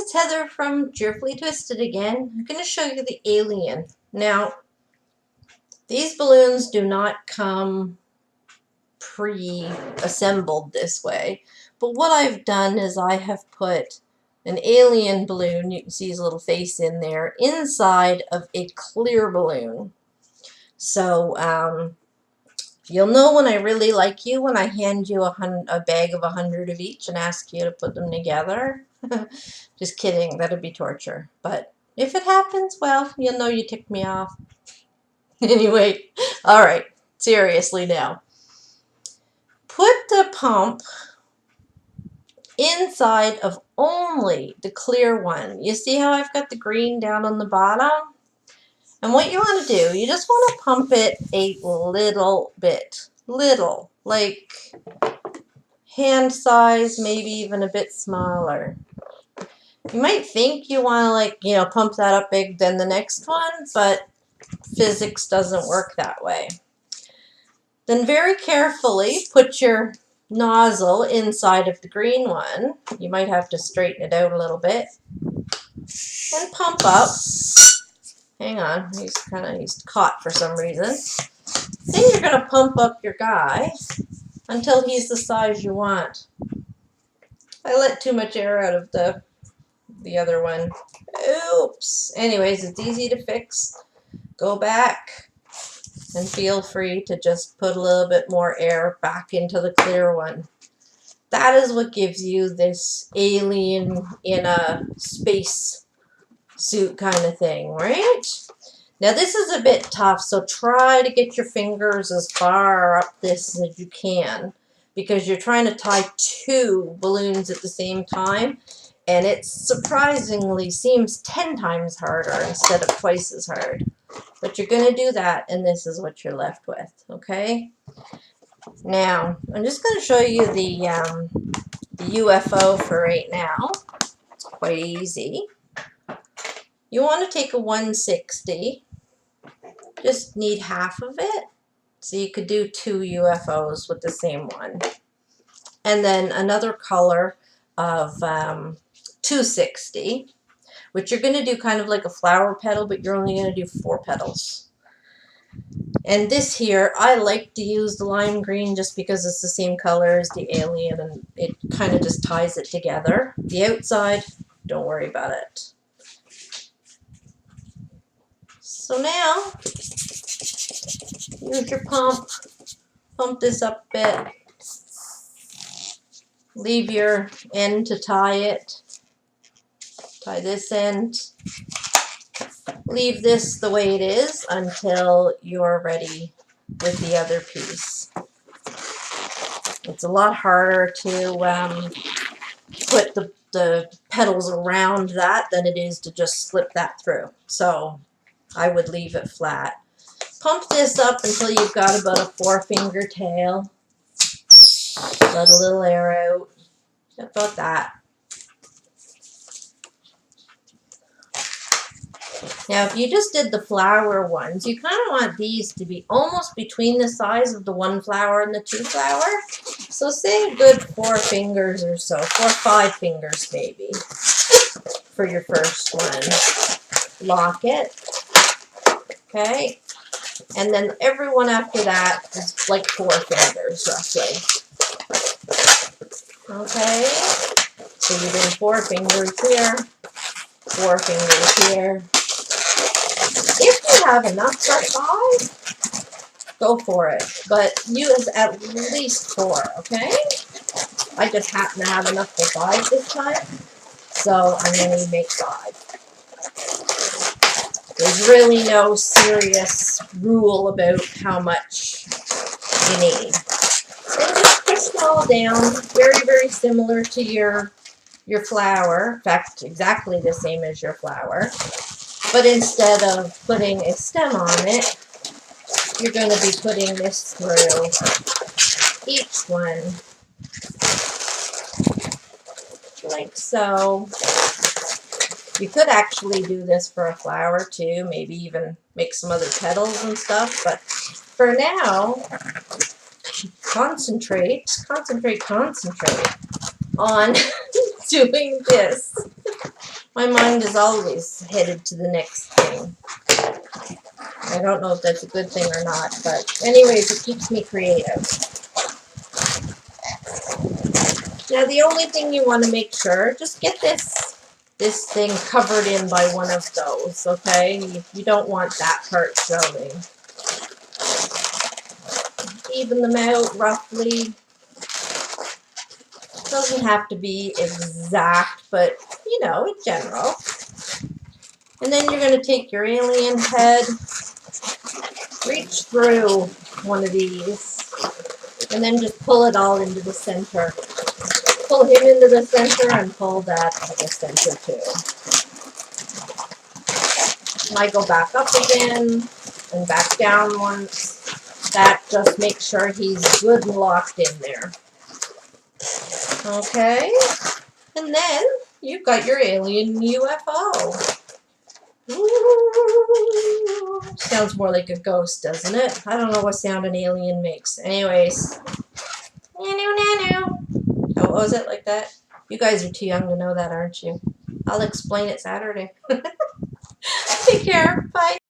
it's Heather from Cheerfully Twisted again. I'm going to show you the alien. Now, these balloons do not come pre-assembled this way, but what I've done is I have put an alien balloon, you can see his little face in there, inside of a clear balloon. So, you'll know when I really like you when I hand you a bag of 100 of each and ask you to put them together. Just kidding, that'd be torture. But if it happens, well, you'll know you ticked me off. Anyway, alright, seriously now. Put the pump inside of only the clear one. You see how I've got the green down on the bottom? And what you want to do, you just want to pump it a little bit. Little. Like hand size, maybe even a bit smaller. You might think you want to pump that up big than the next one, but physics doesn't work that way. Then very carefully put your nozzle inside of the green one. You might have to straighten it out a little bit. And pump up. Hang on, he's caught for some reason. Then you're going to pump up your guy until he's the size you want. I let too much air out of the other one. Oops. Anyways, it's easy to fix. Go back and feel free to just put a little bit more air back into the clear one. That is what gives you this alien in a space suit kind of thing, right? Now this is a bit tough, so try to get your fingers as far up this as you can, because you're trying to tie two balloons at the same time, and it surprisingly seems 10 times harder instead of twice as hard. But you're going to do that, and this is what you're left with, okay? Now, I'm just going to show you the UFO for right now. It's quite easy. You want to take a 160, just need half of it, so you could do 2 UFOs with the same one. And then another color of 260, which you're going to do kind of like a flower petal, but you're only going to do 4 petals. And this here, I like to use the lime green just because it's the same color as the alien, and it kind of just ties it together. The outside, don't worry about it. So now, use your pump this up a bit, leave your end to tie it, tie this end, leave this the way it is until you're ready with the other piece. It's a lot harder to put the petals around that than it is to just slip that through. So I would leave it flat. Pump this up until you've got about a 4-finger tail. Let a little air out. About that. Now, if you just did the flower ones, you kind of want these to be almost between the size of the 1 flower and the 2 flower. So say a good 4 fingers or so, 4 or 5 fingers maybe, for your first one. Lock it. Okay, and then every one after that is like 4 fingers, roughly. Okay, so you're doing 4 fingers here, 4 fingers here. If you have enough for 5, go for it, but use at least 4, okay? I just happen to have enough for 5 this time, so I'm going to make 5. There's really no serious rule about how much you need. And just push it all down, very, very similar to your flower. In fact, exactly the same as your flower. But instead of putting a stem on it, you're going to be putting this through each one. Like so. You could actually do this for a flower too, maybe even make some other petals and stuff, but for now, concentrate on doing this. My mind is always headed to the next thing. I don't know if that's a good thing or not, but anyways, it keeps me creative. Now, the only thing you want to make sure, just get this thing covered in by one of those, okay? You don't want that part showing. Even them out roughly. Doesn't have to be exact, but, you know, in general. And then you're going to take your alien head, reach through one of these, and then just pull it all into the center. Pull him into the center and pull that to the center too. And I go back up again and back down once. That just makes sure he's good and locked in there. Okay, and then you've got your alien UFO. Ooh, sounds more like a ghost, doesn't it? I don't know what sound an alien makes. Anyways. How was it like that? You guys are too young to know that, aren't you? I'll explain it Saturday. Take care. Bye.